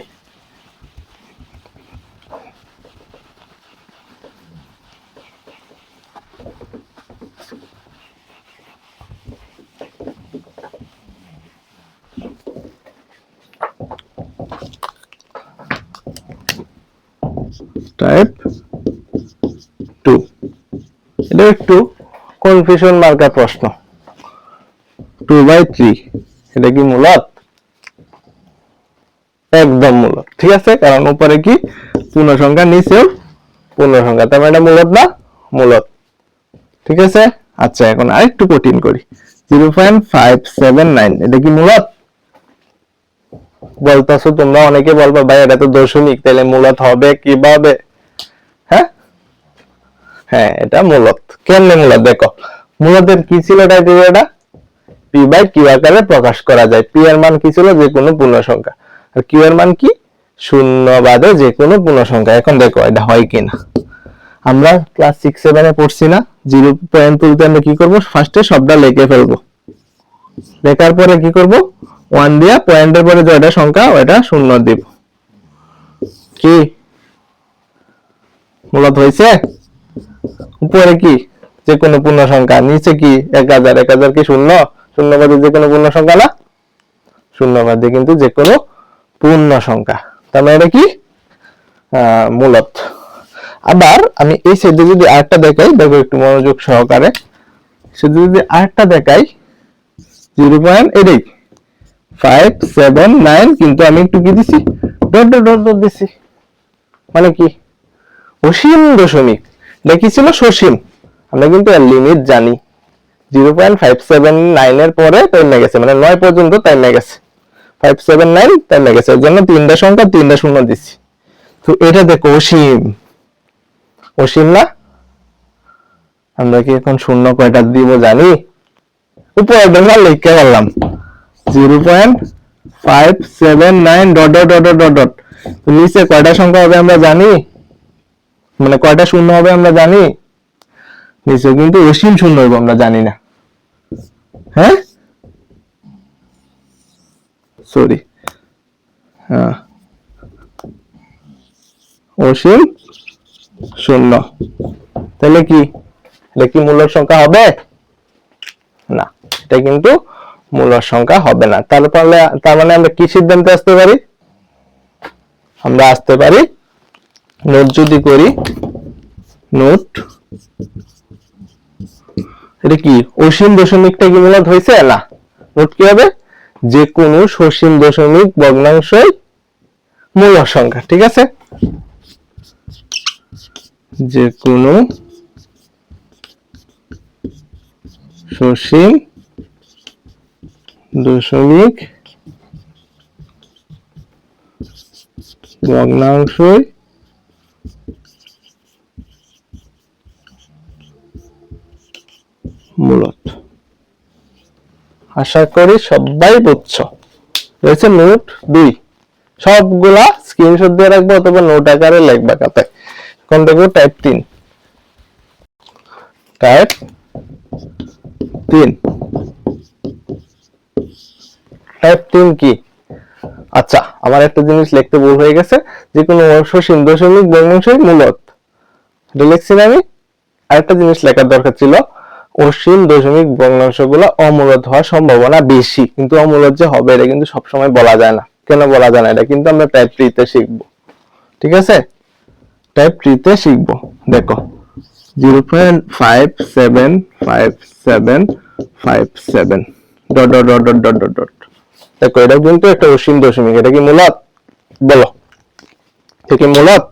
টাইপ 2, এটা একটু কনফিউশন মার্কার প্রশ্ন। 2/3 এটা কি মূলদ? একদম মূলদ। ঠিক আছে, কারণ উপরে কি পূর্ণ সংখ্যা, নিচেও পূর্ণ সংখ্যা, তার মানে এটা মূলদ না? মূলদ। ঠিক আছে, আচ্ছা এখন আরেকটু কঠিন করি। 0.579 এটা কি মূলদ? বলতাছো তোমরা, অনেকে বলবা ভাই এটা তো দশমিক, তাহলে মূলদ হবে কিভাবে? হ্যাঁ হ্যাঁ, এটা মূলদ। কেমনে মূলদ? দেখো মূলদের কি ছিল ক্রাইটেরিয়াটা? পি বাই কিউ আকারে প্রকাশ করা যায়। পি এর মান কি ছিল? যে কোনো পূর্ণ সংখ্যা। আর কিউ এর মান কি? শূন্য বাদে যে কোনো পূর্ণ সংখ্যা। এখন দেখো এটা হয় কিনা। আমরা ক্লাস 6-7 এ পড়ছি না, 0 পয়েন্ট তুলতে আমরা কি করব? ফার্স্টে সবটা লিখে ফেলবো, লেখার পরে কি করব? 1 দিয়া পয়েন্টের পরে যেটা সংখ্যা ওটা শূন্য দিব। কি মূলত হয়েছে? উপরে কি যে কোনো পূর্ণ সংখ্যা, নিচে কি 1000, 1000 কি শূন্য? শূন্যবাদী যে কোনো পূর্ণ সংখ্যা না? শূন্যবাদী কিন্তু যে কোনো পূর্ণ সংখ্যা, তার মানে এটা কি মূলত। আবার আমি এই সাইডে যদি আরেকটা দেখাই, দেখো একটু মনোযোগ সহকারে, সেটা যদি আরেকটা দেখাই 0.579, কিন্তু আমি একটু কি দিছি? ডট ডট ডট ডট দিছি। মানে কি অসীম দশমিক, দেখিছিল সসীম। আমরা কিন্তু এর লিমিট জানি। 0.579 এর পরে টাইমে গেছে, মানে 9 পর্যন্ত টাইমে গেছে, 579 টাইমে গেছে, এর জন্য তিনটা সংখ্যা তিনটা শূন্য দিছি। তো এটা দেখো অসীম, অসীম না? আমরা কি এখন শূন্য কয়টা দিব জানি? উপরে আমরা লিখতে পারলাম 0.579 dot dot dot dot dot. তো নিচে কয়টা সংখ্যা হবে আমরা জানি? মানে কয়টা শূন্য হবে আমরা জানি? নিচে কিন্তু অসীম শূন্য হবে, আমরা জানি না। হ্যাঁ সরি, হ্যাঁ অসীম শূন্য। তাহলে কি এটা কি মূলদ সংখ্যা হবে? না, এটা কিন্তু মূলদ সংখ্যা হবে না। তার মানে আমরা কি সিদ্ধান্তে আসতে পারি? আমরা আসতে পারি, নোট যদি করি, নোট এটা কি অসীম দশমিকটা কি মূলদ হয়েছে? না। নোট কি হবে? যে কোনো সসীম দশমিক ভগ্নাংশই মূলদ সংখ্যা। ঠিক আছে, যে কোনো সসীম দশমিক ভগ্নাংশই মূলত। আশা করি সবাই বুঝছো। রয়েছে নোট 2, সবগুলা স্ক্রিনশট দিয়ে রাখবো অথবা নোট আকারে লিখবা খাতায়। এখন দেখো টাইপ 3। টাইপ 3 কি? আচ্ছা, আমার একটা জিনিস লিখতে ভুল হয়ে গেছে, যে কোনো অসীম দশমিক ভগ্নাংশই মূলত, এটা লিখছি না আমি। আরেকটা জিনিস লেখার দরকার ছিল, অসীম দশমিক ভগ্নাংশগুলো অমূলত হওয়ার সম্ভাবনা বেশি, কিন্তু অমূলত যে হবে এটা কিন্তু সবসময় বলা যায় না। কেন বলা যায় না? এটা কিন্তু আমরা টাইপ 3 তে শিখবো। ঠিক আছে, টাইপ 3 তে শিখবো। দেখো 0.575757 dot dot dot dot dot dot dot. দেখো এটা কিন্তু একটা অসীম দশমিক, এটা কি মূলত? বলো, এটা কি মূলত?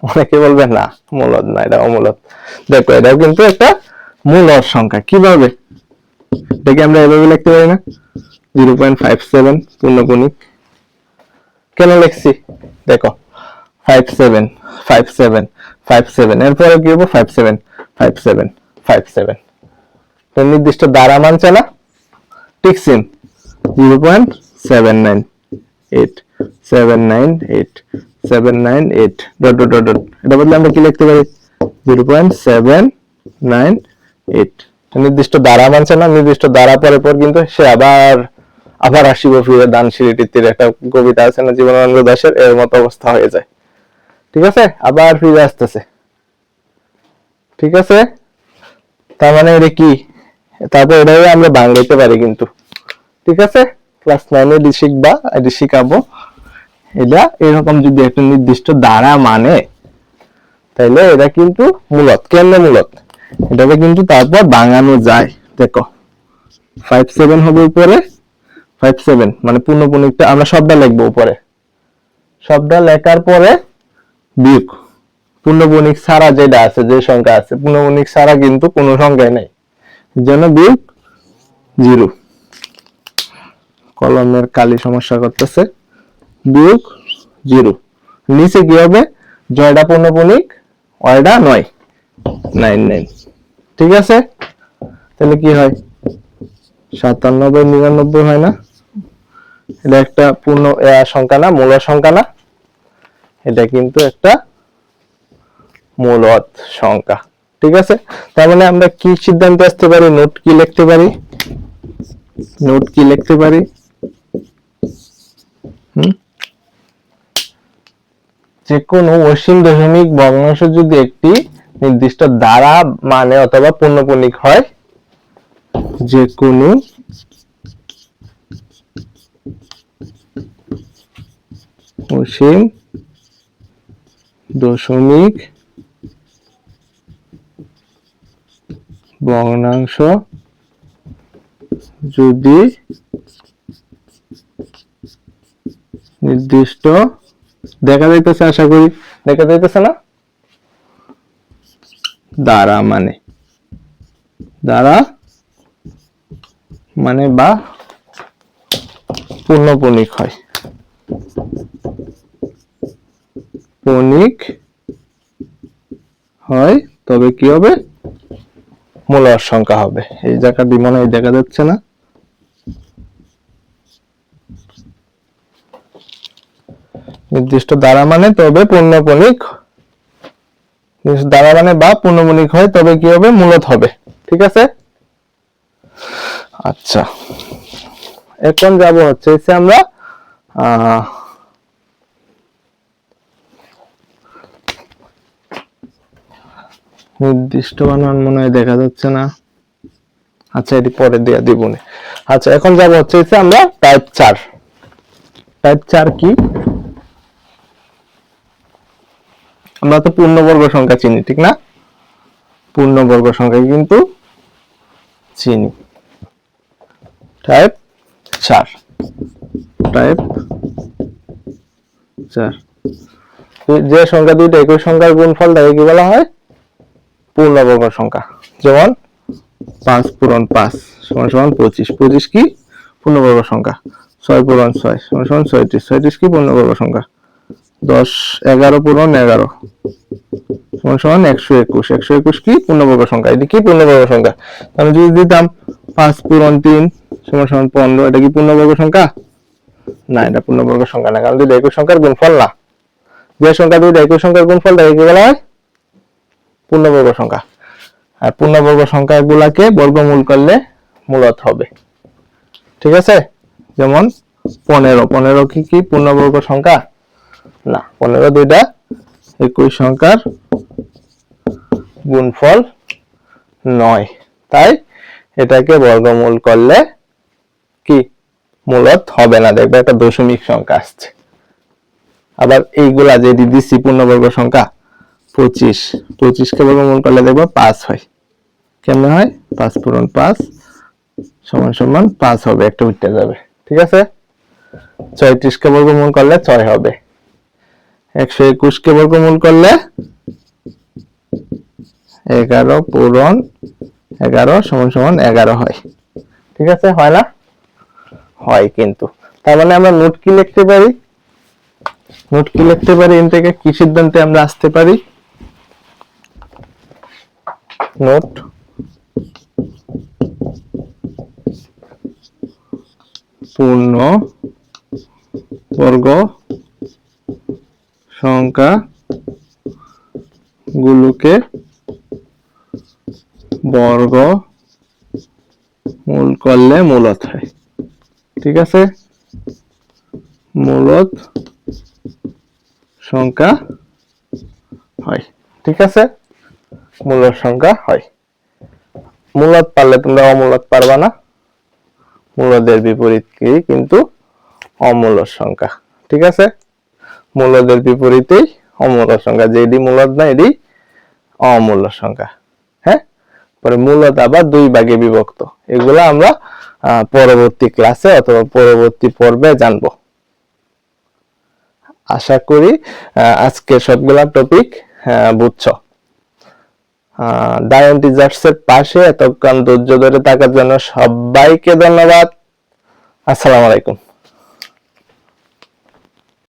অনেকে বলবে না মূলত না, এটা অমূলত। দেখো এটাও কিন্তু একটা মূলদ সংখ্যা। কিভাবে? এটাকে আমরা এভাবে লিখতে পারি না, 0.57 পূর্ণপূর্ণিক। কেন লিখছি? দেখো 57 এরপরে কি হবে? 57 নির্দিষ্ট দ্বারা মানছে না, ঠিক same 0.798 dot dot dot dot. এটা বদলে আমরা কি লিখতে পারি? 0.798। নির্দিষ্ট দ্বারা মানছে না, নির্দিষ্ট দ্বারা পরে পর কিন্তু সে আবার আসিব ফিরে দান সিঁড়িটির তীরে, একটা কবিতা আছে না জীবনানন্দ দাশের, এর মতো অবস্থা হয়ে যায়। ঠিক আছে, আবার ফিরে আসতেছে। ঠিক আছে, তার মানে এটা কি? তারপর এটাই আমরা বাংলাতে পারি কিন্তু। ঠিক আছে, ক্লাস 9 এ শিখবা, এটি শিখাবো। এটা এরকম যদি একটা নির্দিষ্ট দ্বারা মানে, তাইলে এটা কিন্তু মূলত। কেন মূলত? এটাকে কিন্তু তারপর বাঙানো যায়। দেখো 57 হবে উপরে, 57 মানে পূর্ণপূর্ণিকটা আমরা সবটা লিখবো উপরে, সবটা লেখার পরে বিয়োগ পূর্ণপূর্ণিক ছাড়া যেটা আছে, যে সংখ্যা আছে পূর্ণপূর্ণিক ছাড়া কিন্তু কোনো সংখ্যাই নেই, জন্য বিয়োগ 0। কলমের কালি সমস্যা করতেছে। বিয়োগ 0। নিচে কি হবে? জয়টা পূর্ণপূর্ণিক, ওয়টা 9, 9। ঠিক আছে, তাহলে কি হয়? 97/99 হয় না? এটা একটা পূর্ণ সংখ্যা না, মূল সংখ্যা না? এটা কিন্তু একটা মূলদ সংখ্যা। ঠিক আছে, তার মানে আমরা কি সিদ্ধান্তে আসতে পারি? নোট কি লিখতে পারি? নোট কি লিখতে পারি? যে কোনো অসীম দশমিক ভগ্নাংশ যদি একটি নির্দিষ্ট দ্বারা মানে অথবা পূর্ণপূর্ণিক হয়, যে কোনো অসীম দশমিক ভগ্নাংশ যদি নির্দিষ্ট, দেখা যাইতেছে, আশা করি দেখা যাইতেছে না, দ্বারা মানে বা পূর্ণপূর্ণিক হয়, পূর্ণিক হয়, তবে কি হবে? মূলদ সংখ্যা হবে। এই জায়গা দিয়ে মনে হয় দেখা যাচ্ছে না, নির্দিষ্ট দ্বারা মানে তবে পূর্ণপূর্ণিক, দ্বারা মানে বা পূর্ণপূর্ণিক হয়, তবে কি হবে? মূলদ হবে। ঠিক আছে, আচ্ছা এখন যাব হচ্ছে আমরা নির্দিষ্ট বানান মনে হয় দেখা যাচ্ছে না। আচ্ছা, এটি পরে দেয়া দিব না। আচ্ছা, এখন যাব হচ্ছে আমরা টাইপ 4। টাইপ 4 কি? আমরা তো পূর্ণবর্গ সংখ্যা চিনি, ঠিক না? পূর্ণবর্গ সংখ্যা কিন্তু চিনি। টাইপ 4, টাইপ 4 যে সংখ্যা দুইটা একই সংখ্যার গুণফল তাকে কি বলা হয়? পূর্ণবর্গ সংখ্যা। যেমন 5 পূরণ 5 সমান সমান 25, 25 কি? পূর্ণবর্গ সংখ্যা। 6 পূরণ 6 সমান সমান 36, 36 কি? পূর্ণবর্গ সংখ্যা। 10 11 পূরণ 11 সমান সমান 121। 121 কি পূর্ণবর্গ সংখ্যা? এটা কি পূর্ণবর্গ সংখ্যা? আমি যদি দিতাম 5 পূরণ 3 সমান সমান 15, এটা কি পূর্ণবর্গ সংখ্যা? না, এটা পূর্ণবর্গ সংখ্যা না, কারণ দুইটা একই সংখ্যার গুণফল না। যে সংখ্যা দুইটা একই সংখ্যার গুণফল তাকে কি বলা হয়? পূর্ণবর্গ সংখ্যা। আর পূর্ণবর্গ সংখ্যাগুলোকে বর্গমূল করলে মূলত হবে। ঠিক আছে? যেমন 15, 15 কি পূর্ণবর্গ সংখ্যা? না, 15 দুইটা একই সংখ্যার গুণফল নয়, তাই এটাকে বর্গমূল করলে কি মূলত হবে না। দেখবে একটা দশমিক সংখ্যা আসছে। আবার এইগুলা যে দিছি পূর্ণবর্গ সংখ্যা 25, 25 কে বর্গমূল করলে দেখবে 5 হয়। কেমনে হয়? 5 পূরণ 5 সমান সমান 5 হবে, একটা উঠে যাবে। ঠিক আছে? 34 কে বর্গমূল করলে 6 হবে। 121 কে বর্গমূল করলে 11 পূরণ 11 সমান সমান 11 হয়। ঠিক আছে? হয় না? হয় কিন্তু। তার মানে আমরা নোট কি লিখতে পারি? নোট কি লিখতে পারি? এর থেকে কি সিদ্ধান্তে আমরা আসতে পারি? নোট পূর্ণ বর্গ সংখ্যা গুলোকে বর্গ মূল করলে মূলত হয়। ঠিক আছে? মূলত সংখ্যা হয়। ঠিক আছে? মূলত সংখ্যা হয়। মূলত পারলে তোমরা অমূলত পারবা না। মূলদের বিপরীত কি? কিন্তু অমূলত সংখ্যা। ঠিক আছে? মূলদের বিপরীতেই অমূলত সংখ্যা। যেটি মূলত না এটি অমূলত সংখ্যা। হ্যাঁ, পরে মূলত আবার দুই ভাগে বিভক্ত। এগুলো আমরা পরবর্তী ক্লাসে অথবা পরবর্তী পর্বে জানবো। আশা করি আজকে সবগুলা টপিক বুঝছো। ডায়ন টিচার্স এর পাশে এতক্ষণ ধৈর্য ধরে থাকার জন্য সবাইকে ধন্যবাদ। আসসালামু আলাইকুম।